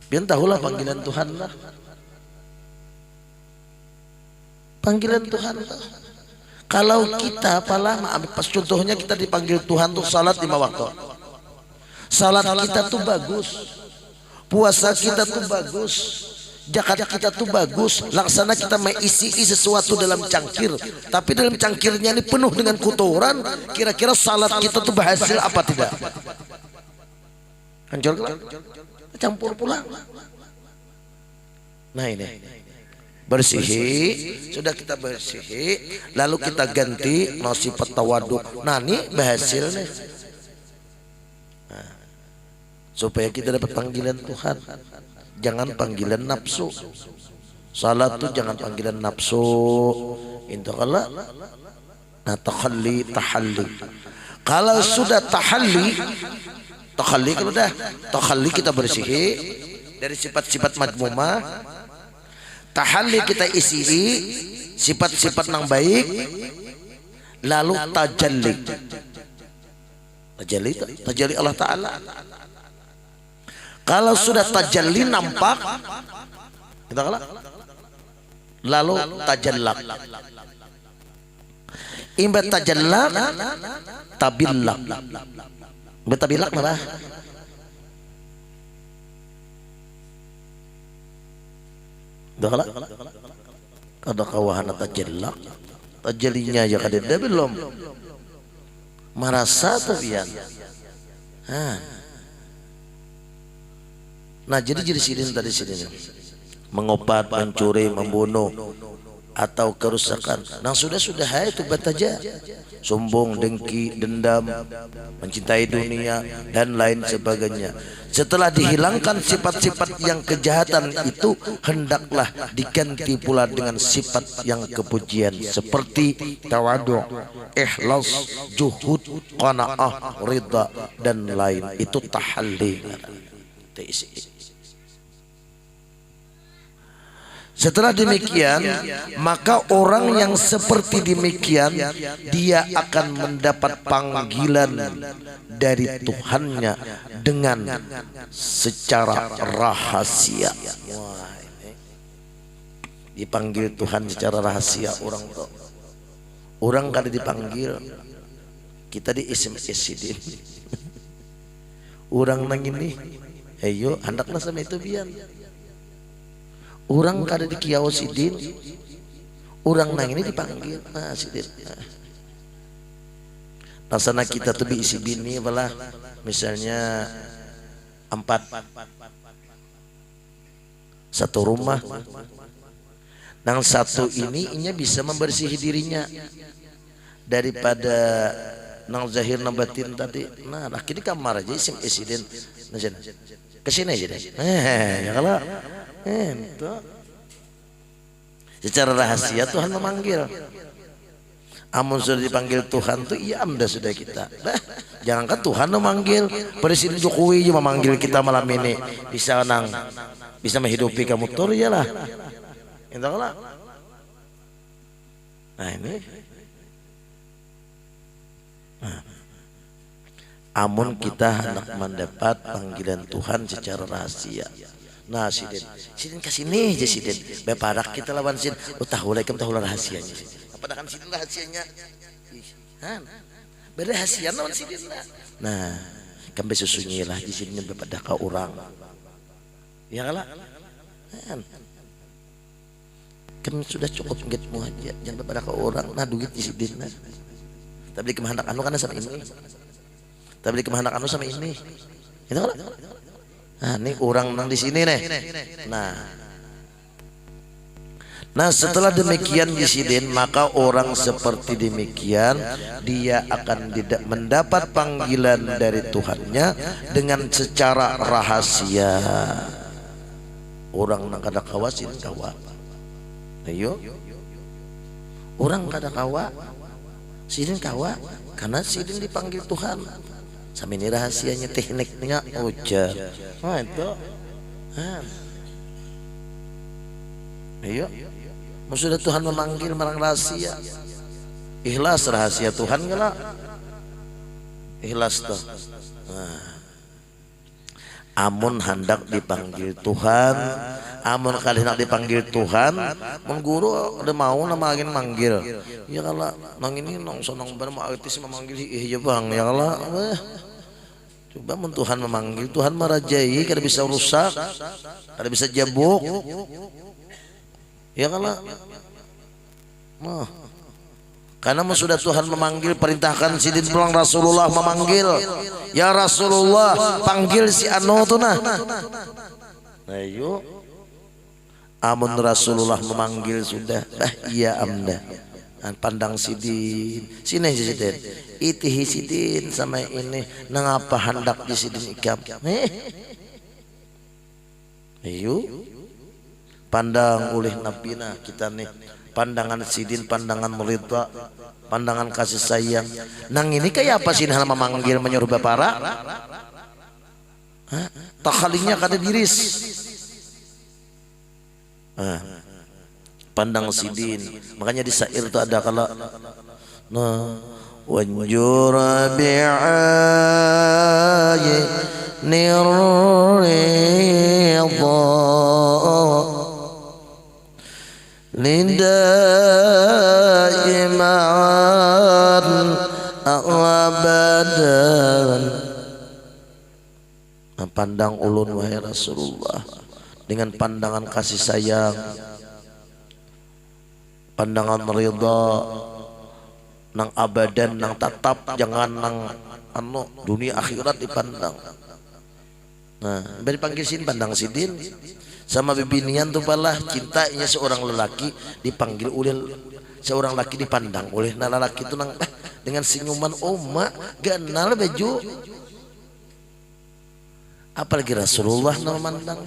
biar tahulah panggilan Tuhan lah. Panggilan Tuhan lah. Kalau kita apalah, pas contohnya kita dipanggil Tuhan untuk salat 5 waktu. Salat kita tuh bagus, puasa kita tuh bagus, zakat kita tuh bagus, laksana kita mengisi sesuatu dalam cangkir, tapi dalam cangkirnya ini penuh dengan kotoran. Kira-kira salat kita tuh berhasil apa tidak? Hancur kan? Campur pulang. Nah ini bersihi, sudah kita bersihi, lalu kita ganti sifat tawaduk. Nah ini berhasil nih. Nah, supaya kita dapat panggilan Tuhan, jangan panggilan nafsu. Salat tuh jangan panggilan nafsu. Intakallah. Nah, tahalli. Kalau sudah tahalli kalau dah tahalli kita bersihi dari sifat-sifat majmumah. Tahalli kita isi sifat-sifat yang baik, lalu tajalli Allah Ta'ala. Kalau sudah tajalli nampak, kita lalu tajallak. Imbat tajallak, tabillak. Imbat tabillak mana? Dah kada kawahan tajallak, tajallinya aja kada ada belum. Merasa tabian. Nah jadi sini tadi sini mengopat, mencuri, membunuh atau kerusakan. Nah sudah itu bataja. Sombong, dengki, dendam, mencintai dunia dan lain sebagainya. Setelah dihilangkan sifat-sifat yang kejahatan itu, hendaklah diganti pula dengan sifat yang kepujian seperti tawadu', ikhlas, juhud, qanaah, ridha dan lain. Itu tahalli. Setelah demikian, maka orang yang seperti demikian dia akan mendapat panggilan dari Tuhannya dengan secara rahasia. dipanggil Tuhan secara rahasia orang tuh. Orang kada dipanggil, kita di isim-isidin. Orang nang ini, ayo hendaklah sama itu biar. Orang kada di kiau sidin, orang nang ini dipanggil. Nah sidin. Nasana kita tuh isi bini belah, misalnya 4 satu rumah. Nang satu ini bisa membersihi dirinya daripada nang zahir nang batin tadi. Nah, akhirnya kamar aja isim isiden. Nah, kesini aja deh. Ya kalau itu secara rahasia Tuhan memanggil. Amun sudah dipanggil Tuhan tuh iya amda sudah kita. Nah, jangankan Tuhan memanggil, Presiden Jokowi juga memanggil kita malam ini. Bisa menghidupi kamu tur ya lah. Entahlah. Nah ini, amun kita hendak mendapat panggilan Tuhan secara rahasia. Nah sidin kasini aja sidin. Beparak kita lawan sidin. Tahu rahasianya. Apa kan sidin rahasianya? Berahasia lawan sidin. Nah, kami susunyilah di sini bepada ke orang. Ya kalah. Kan sudah cukup ngitmu aja, jangan bepada ke orang. Nah duit di sidin. Tapi kemahanak anu kan sama ini. Tapi kemahanak anu sama ini. Itu kan? Nah, ini orang nang di sini nih. Nah, setelah demikian di sidin, maka orang seperti demikian dia akan tidak mendapat panggilan dari Tuhannya dengan secara rahasia. Orang nang kada kawasin kawa. Ayo, orang kada kawa, sidin kawa, karena sidin dipanggil Tuhan. Sama ini rahasianya, tekniknya ujar. Nah itu, ayo, sudah Tuhan memanggil marang rahasia, ikhlas rahasia Tuhan nggak? Ikhlas tuh. Amun hendak dipanggil Tuhan, amun kali hendak dipanggil Tuhan, mengguru udah mau nama angin manggil. Ya kalau nang ini nong sonong bar mau artis memanggil iya bang ya kalau coba mun Tuhan memanggil, Tuhan merajai kada bisa rusak, kada bisa jabuk. Ya kalau karena sudah Tuhan memanggil, perintahkan sidin pulang Rasulullah memanggil, ya Rasulullah panggil si anu tuh nah. Ayo, amun Rasulullah memanggil sudah, iya amda. Pandang sidin, sini sidin, itihi sidin sama ini, nangapa hendak di sidin ikam? Ayo, pandang oleh nabina kita nih. Pandangan sidin, pandangan meridha, pandangan kasih sayang. Nang ini kayak apa sih hal memanggil menyuruh bapara? Takhalinya kada diris. Pandang sidin. Makanya di syair itu ada kalau wanjur bi'ayi nirridha lidaiman abadan. Pandang ulun wahai Rasulullah dengan pandangan kasih sayang, pandangan ridha, nang abadan, nang tatap, jangan nang anu dunia akhirat dipandang. Nah, beri panggil sin pandang sidin. Sama bibinian tuh palah cintanya seorang lelaki dipanggil oleh seorang laki, dipandang oleh lelaki itu nang dengan senyuman oma ganal baju. Apalagi Rasulullah nang mandang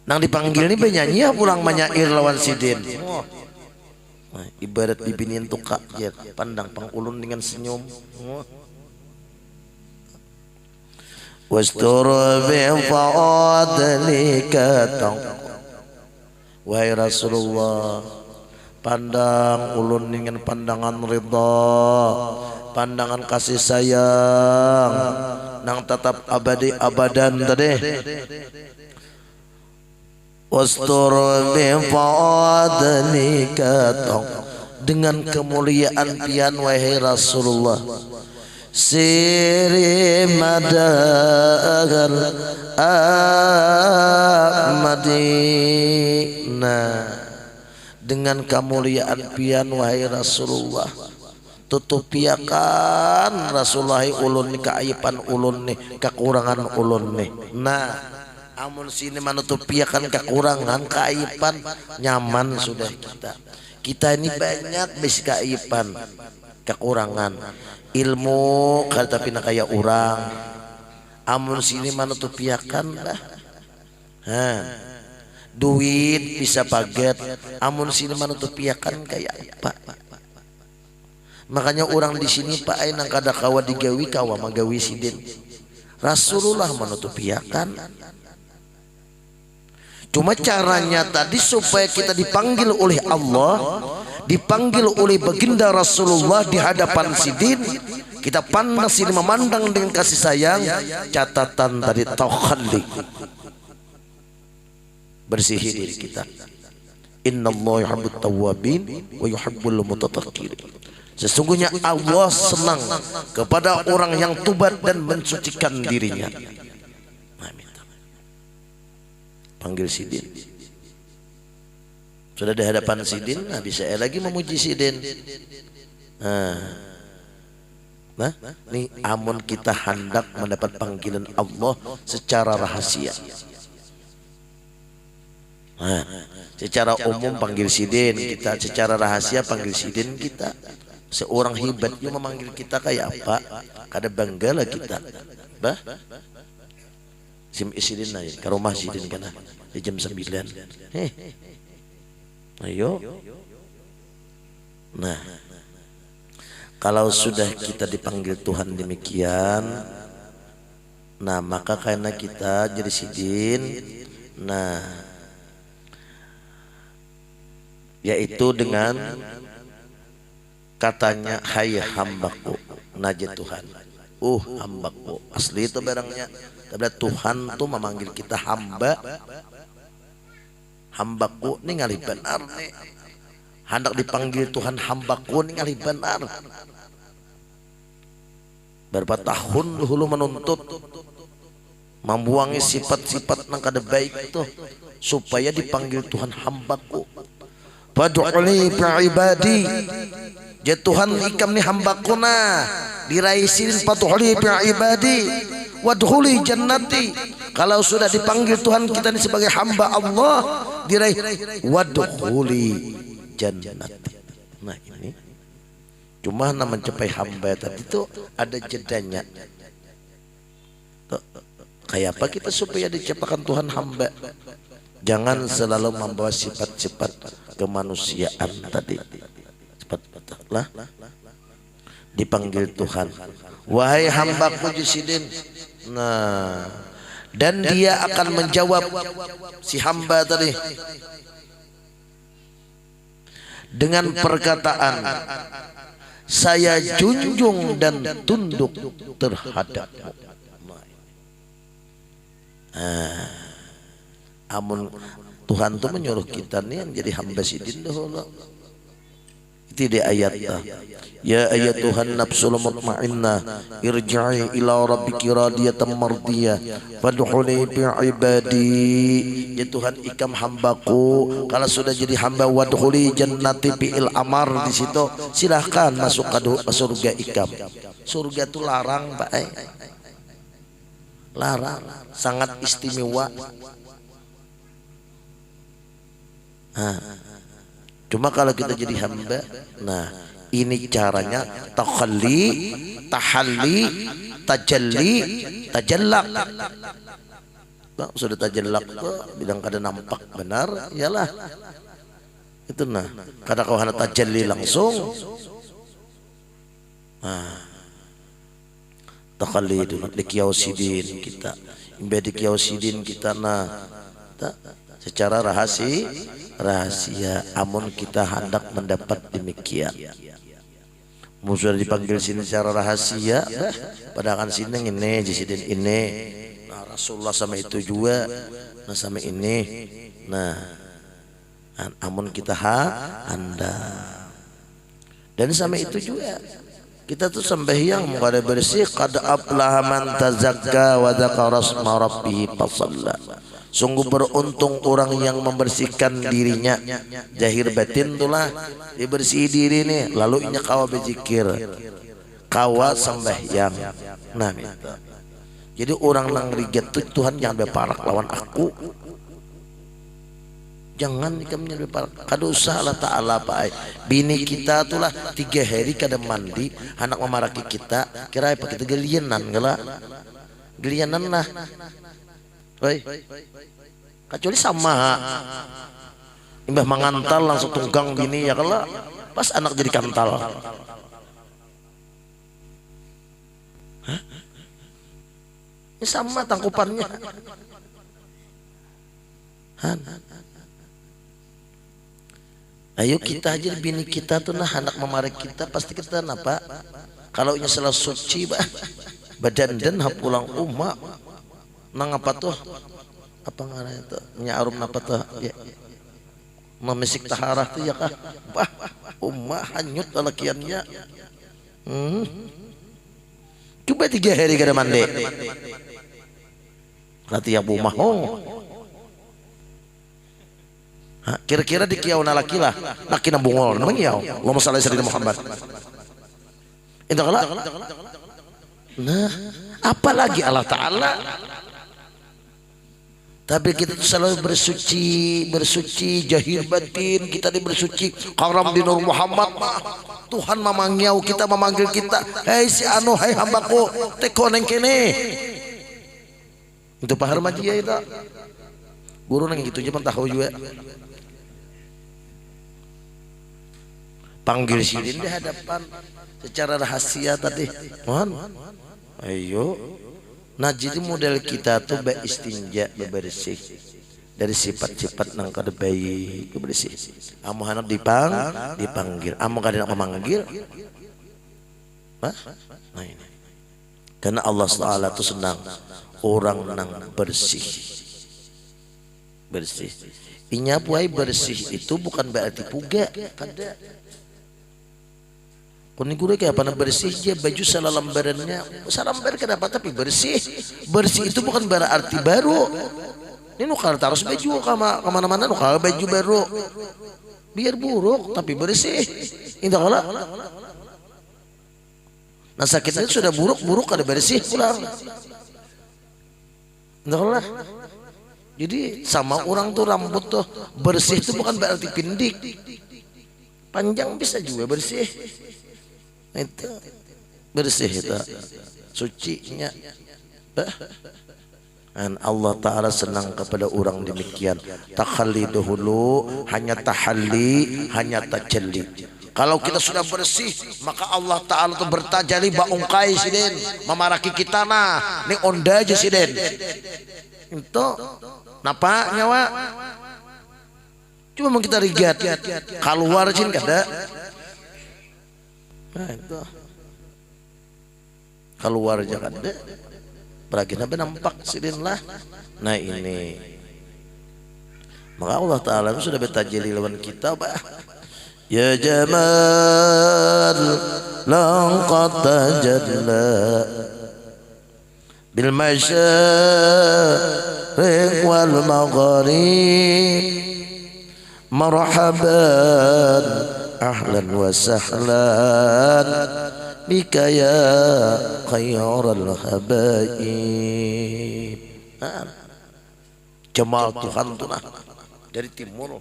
nang dipanggil ini penyanyi pulang menyair lawan sidin. Nah, ibarat bibinian tuh kak pandang pangulun dengan senyum. Wastur bi fadlika tang. Wahai Rasulullah, pandang ulun dengan pandangan ridha, pandangan kasih sayang, nang tetap abadi abadan tadi. wastur bi fadlika, dengan kemuliaan pian wahai Rasulullah, siri madal Madinah, dengan kemuliaan pian wahai Rasulullah, tutupiakan Rasulullah ulun nih keaiban ulun nih, kekurangan ulun nih. Nah, amun sini manutupiakan kekurangan keaiban, nyaman sudah kita. Kita ini banyak bis keaiban, kekurangan. Ilmu kada tapi nak kaya orang. Amun sini manutupiakan dah. Duit bisa paget, amun sini manutupiakan kayak apa? Makanya orang di sini Pak ai nang kada kawa digawi kawa magawi sidin. Rasulullah manutupiakan. Cuma caranya tadi supaya kita dipanggil oleh Allah, dipanggil oleh baginda Rasulullah di hadapan sidin, kita pandang sini memandang dengan kasih sayang. Catatan tadi takhalli, bersihi diri kita. Innallaha yuhibbut tawwabin wa yuhibbul mutatahhirin. Sesungguhnya Allah senang kepada orang yang tobat dan mensucikan dirinya. Panggil sidin. Sudah di hadapan sidin, nah bisa lagi memuji sidin. Nah, nih amun kita hendak mendapat panggilan Allah secara rahasia. Nah, secara umum panggil sidin kita, secara rahasia panggil sidin kita. Seorang hebatnya memanggil kita kayak apa? Kada bangga lah kita. Bah, sim isidin naik ke rumah sidin kana di jam 9. Ayo. Nah, kalau sudah kita dipanggil Tuhan demikian, nah maka karena kita jadi sidin, nah yaitu dengan katanya hai hambaku, najat Tuhan. Hambaku, asli itu barangnya. Tapi Tuhan tuh memanggil kita hamba. Hambaku nih ngali benar nih. Hendak dipanggil Tuhan hambaku nih ngali benar. Berapa tahun dulu menuntut membuangi sifat-sifat yang kada baik itu supaya dipanggil Tuhan hambaku. Fad'uli bi'ibadi, ya Tuhan ikam nih hambaku nah diraisin fad'uli bi'ibadi wadkhuli jannati. Kalau sudah dipanggil Tuhan kita ini sebagai hamba Allah, diraih wadkhuli jannati. Nah ini cuma nama mencapai hamba tadi itu ada jedanya. Kayak apa kita supaya dicapakan Tuhan hamba? Jangan selalu membawa sifat-sifat kemanusiaan tadi. Cepatlah dipanggil Tuhan, wahai hambaku Jusidin. Nah, dan dia akan menjawab si hamba tadi dengan perkataan, saya junjung dan tunduk terhadapmu. Amun Tuhan tuh menyuruh kita nih yang jadi hamba sidin dahulu. Itu di ayatnya, ya ayat Tuhan nafsul mutmainnah irji'i ila rabbiki radiyatan mardiyah fadkhuli bi ibadi. Ya Tuhan ikam hambaku, kalau sudah jadi hamba wadkhuli jannati fi'il amar, di situ silahkan masuk ke surga ikam. Surga itu larang Pak, larang, sangat istimewa. Cuma kalau kita jadi hamba, nah ini caranya takhalli, tahalli, tajalli, tajallak. Nah, sudah tajallak tuh bilang kada nampak benar, iyalah itu nah. Kada kau hana tajalli langsung. Takhalli itu di kiausidin kita, di kiausidin kita nah secara rahasia, amun kita hendak mendapat demikian. Sudah dipanggil sini secara rahasia, padahal sini ini Jusidin ini, nah Rasulullah sama itu juga, nah sama ini, Nah, amun kita anda. Dan sama itu juga kita tuh sembahyang pada bersih, qad aflaha man tazakka wa dzakara asma rabbih fasalla. Sungguh beruntung orang yang membersihkan dirinya zahir batin itulah dibersih diri nih, lalu inya kawa berzikir, kawa sembahyang. Nah itu. Jadi orang nang riget tuh Tuhan jangan beparak lawan aku. Jangan kami berparak. Kada usah Allah Ta'ala pak. Bini kita tuh lah 3 hari kada mandi, anak memaraki kita, kira apa kita gelianan gala, gelianan lah. Oi, kecuali sama. Imbah mangantal langsung tunggang bini ya kala, pas anak jadi kantal. Hah? Ini sama tangkupannya. Han. Ayo kita aja bini kita tuh nah anak memarik kita pasti kita napa kalau nya salah suci bah badan dan pulang umma nang apa tuh apa ngarannya tuh nya arum apa tuh ya memisik taharah tuh ya kah bah umma hanyut lalakiannya coba 3 hari kada mandi berarti abu mahong. Kira-kira di kiau laki lah laki nabungol namang kiau Allahumma shalli ala sayyidina Muhammad itu kala. Nah apalagi Allah Ta'ala, tapi kita tuh selalu bersuci jahir batin kita di bersuci karam di Nur Muhammad mah Tuhan memanggil kita hei si anu hei hambaku teko neng kene itu pahar majia itu guru neng gitu aja pun tahu juga. Panggil sidin di hadapan secara rahasia tadi. Mohon. Ayo. Nah jadi model kita tuh beristinja bebersih dari sifat-sifat nang kada baik bebersih. Amu hanap dipanggil. Amu kada nak memanggil. Hah? Nah ini. Karena Allah Taala tuh senang orang nang bersih. Bersih. Inya puai bersih itu bukan berarti puga kada. Kuni guru kayak apa bersih dia baju salah lembarannya salambar kenapa tapi bersih itu bukan berarti baru ini nukar taruh baju kemana-mana nukar baju baru biar buruk tapi bersih indah kalau nah sakitnya sudah buruk ada bersih pulang indah kalau jadi sama orang tuh rambut tuh bersih itu bukan berarti pindik panjang bisa juga bersih itu bersih itu sucinya dan Allah Ta'ala senang kepada orang demikian takhalli dahulu hanya tahalli hanya tajalli. Kalau kita sudah bersih maka Allah Ta'ala itu bertajali baungkai siden memaraki kita nah ini onda aja siden itu napa nyawa cuma mau kita rigat keluar jin kada. Nah itu keluar jangan deh beragi nabi nampak sidin lah. Nah ini maka Allah Ta'ala itu sudah bertajali lawan kita bah ya jamal laqad tajalla bil masyariq wal maghrib marhaban ahlan wa sahlan bika ya khairal habaib. Jamal Tuhan tuh nah dari timur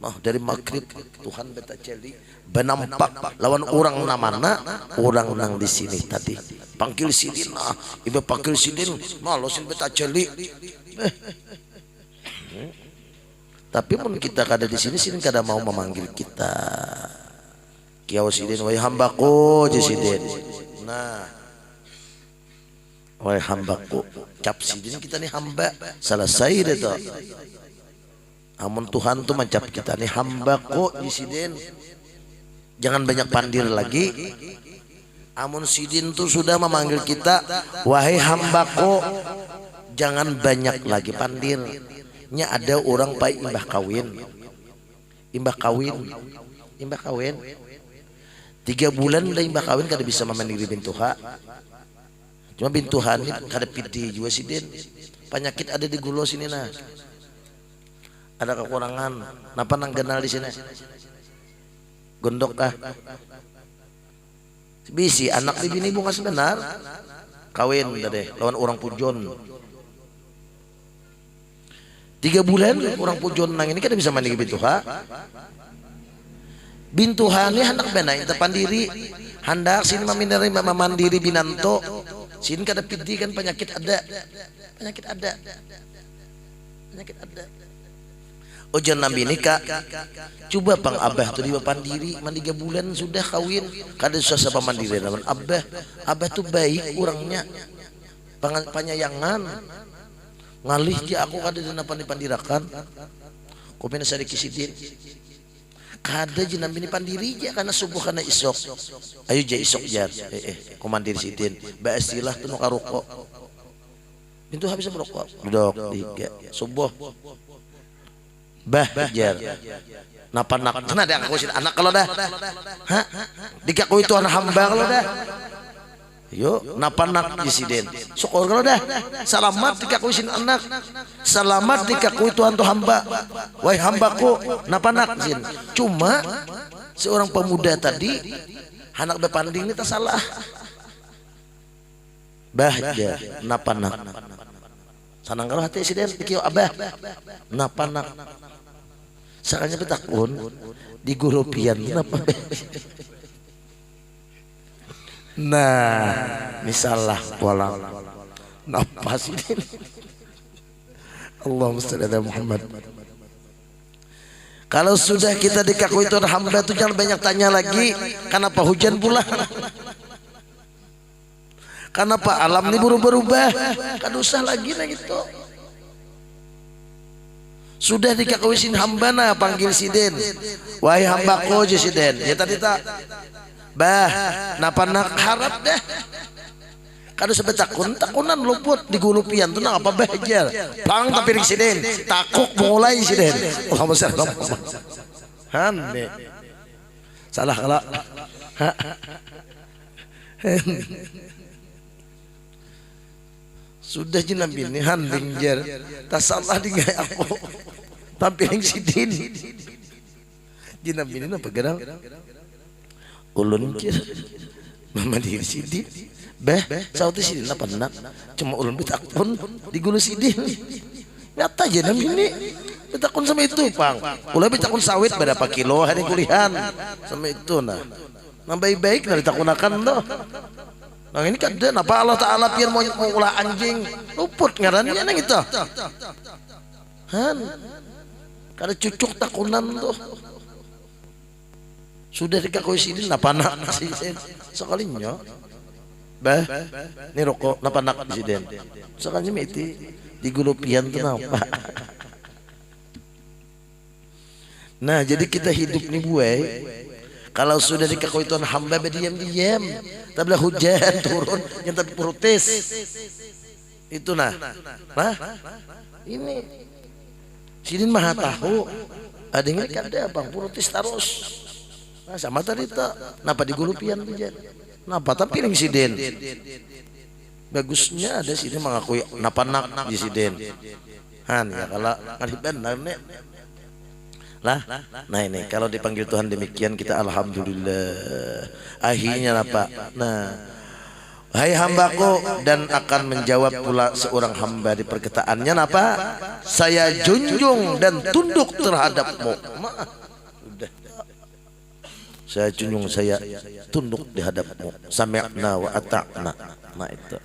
nah dari maghrib Tuhan bertajali benampak lawan orang namana orang nang di sini tadi panggil sidin nah ibu panggil sidin malu sin bertajali tapi pun kita kada di sini kada mau memanggil kita kiau sidin wahai hambaku je sidin nah wahai hambaku cap sidin kita nih hamba selesai deh tuh amun Tuhan tuh mencap kita nih hambaku je sidin jangan banyak pandir lagi. Amun sidin tuh sudah memanggil kita wahai hambaku jangan banyak lagi pandir nya ada orang pai imbah kawin, imbah kawin, imbah kawin 3 bulan udah imbah kawin kada bisa memandiri bintuha. Cuma bintuhan ini kada pidi juga sih den. Penyakit ada di gulo sini nah. Ada kekurangan. Napa nang genal di sini? Gondok kah? Bisi anak di bini bunga sebenar. Kawin deh lawan orang pujon. 3 bulan orang pujon nang ini kada bisa mandiri bintuha. Bintuhani hendak benai tepan diri hendak sini memandiri binanto sini kada pidi kan penyakit ada ojan nabi nikah coba pang abah tuh di pandiri mandi 3 bulan sudah kawin kada susah mandiri namun abah tuh baik orangnya panyayangan ngalih dia aku kada denapan dipandirakan komen sari kisidin kada jenam bini pandiri aja karena subuh karena isok ayo aja isok jar komandir sidin basilah tuh nuka rokok itu habis merokok duduk 3 subuh bah jar napa nak sana ada aku anak kalau dah hah dikaku itu anak hamba kalau dah yo napa nak disiden syukur kalau dah selamat dikaku isin anak selamat dikaku itu antu hamba wahai hambaku napa nak jin cuma seorang pemuda tadi anak bepanding ini tak salah bah ya napa nak sanang kalau hati siden dikio abah napa nak sakanya betakun di gurupian napa nah misalnya walang napas ini Allahumma shalli ala Muhammad. Kalau sudah kita dikaku itu hamba itu jangan banyak tanya lagi kenapa hujan pula kenapa alam ini berubah kan usah lagi nah gitu sudah dikakuisin hamba nah panggil siden wahai hambaku je siden ya tadi tak bah napa nak harap deh kado sebet takunan luput di gulupian tuh apa bahagia pang tapi ring siden takuk mulai siden Allahumma shalli ala Muhammad hande salah kalau sudah jenam bini handing jar tak salah di gaya aku tapi ring siden jenam bini apa gerang ulun kira mama diri sidin bah sauti sidin apa nak cuma ulun betakun di gulu sidin nyata aja nam ini betakun sama itu pang ulah betakun sawit berapa kilo hari kulihan sama itu nah baik-baik dari takunakan loh nah ini kan dan apa Allah Ta'ala pian mau ulah anjing luput ngarannya nang itu han kada cucuk takunan tuh sudah dikakui sini napa nak sekalinya bah ini rokok napa nak presiden sekalinya meti di gulupian tuh napa nah jadi kita hidup nih buai kalau sudah dikakui Tuhan hamba berdiam-diam tablah hujan turun yang tapi protes itu nah ini sidin maha tahu ada yang kada bang protes terus nah, sama tadi tak napa di gulupian pijan napa tapi ring siden bagusnya ada sini mengakui napa nak di siden han ya kalau ngaliban nek lah nah ini kalau dipanggil Tuhan demikian kita alhamdulillah akhirnya napa nah hai hambaku dan akan menjawab pula seorang hamba di perkataannya napa saya junjung dan tunduk terhadapmu saya junjung saya tunduk di hadapmu sami'na wa ata'na nah itu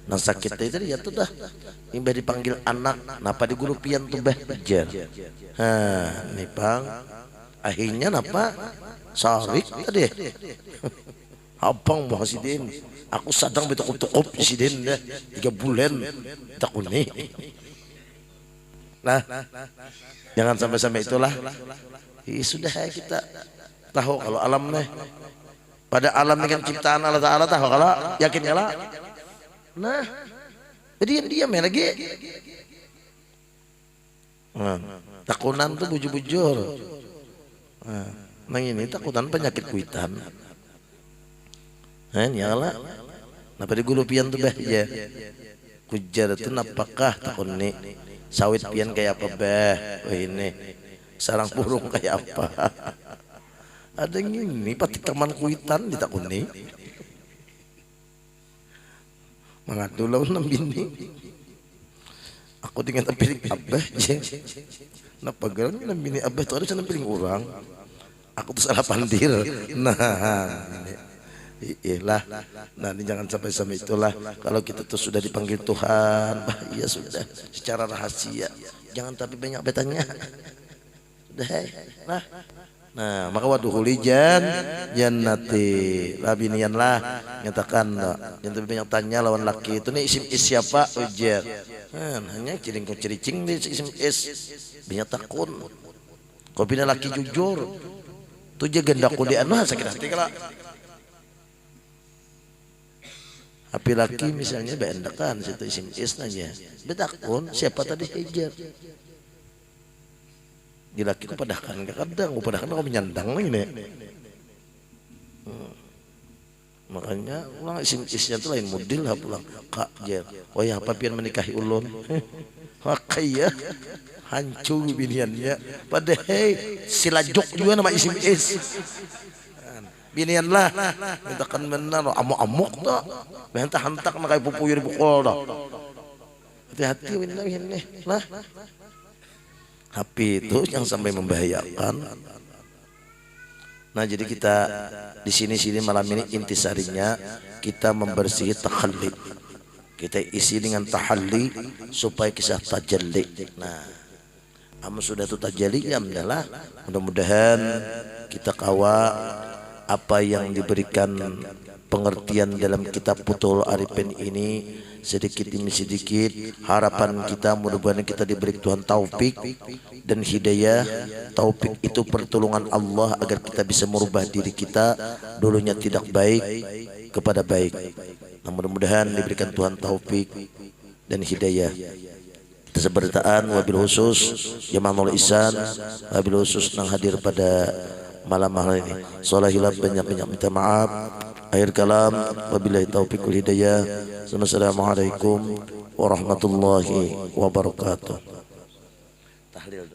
nah sakit itu ya tuh dah imbah dipanggil anak napa di gulupian tuh bah jar nih pang akhirnya napa sarik tadi abang mau sidin aku sadang betul-betul sidin dah 3 bulan takuni nah jangan sampai itulah sudah kita tahu kalau alam nih pada alam dengan ciptaan Allah Ta'ala tahu kalau yakin kalau nah jadi diam ya lagi Nah, takunan tuh bujur-bujur. Nah ini takutan penyakit kuitan. Nah nyala. Napa di gulu pian tuh bah ya. Kujar itu apakah takun ni sawit pian kayak apa bah? Oh ini sarang burung kayak apa? Ada yang ini pati taman kuitan di takun ni. Mangatu lawan nambini. Aku tinggal piring abah je. Napa geran nambini abah tu ada sana piring orang. Aku tuh salah pandir. Nah, iyalah. Nah, ini jangan sampai itulah. Kalau kita tuh sudah dipanggil Tuhan, bah iya sudah secara rahasia. Jangan tapi banyak bertanya. Sudah, lah. Nah, maka waduh hulijan jannati labinian lah nyatakan yang tapi banyak tanya lawan laki itu nih isim is siapa ujar. Hanya ciring cericing di isim is banyak takun. Kau bina laki jujur. Tu je ganda kuliah nah sakit hati kala. Api laki misalnya bendakan situ isim is nanya. Betakun siapa tadi hijab. Di laki ku padahkan kadang ku padahkan kau menyandang lagi nih. Makanya ulang isim isnya tu lain model lah pulang kak jer. Oh ya apa pian menikahi ulun. Makanya hancur biniannya. Padahal silajok juga nama isim is. Binian lah mintakan benar amuk-amuk tak minta hantak makai pupuyur bukol dah hati-hati ini lah HP itu yang sampai membahayakan. Nah jadi kita di sini malam ini intisarinya kita membersih tahalli, kita isi dengan tahalli supaya kisah tajalli. Nah amun sudah tu tajalli ya adalah mudah-mudahan kita kawa apa yang diberikan pengertian dalam kitab Futhul Arifin ini sedikit demi sedikit harapan kita mudah-mudahan kita diberi Tuhan taufik dan hidayah. Taufik itu pertolongan Allah agar kita bisa merubah diri kita dulunya tidak baik kepada baik. Nah, mudah-mudahan diberikan Tuhan taufik dan hidayah. Kita seberitaan wabil khusus Jamanul Ihsan wabil khusus yang hadir pada malam hari ini. Salah hilaf banyak-banyak minta maaf. Akhir kalam wabillahi taufiq wal hidayah. Assalamualaikum warahmatullahi wabarakatuh. Tahlil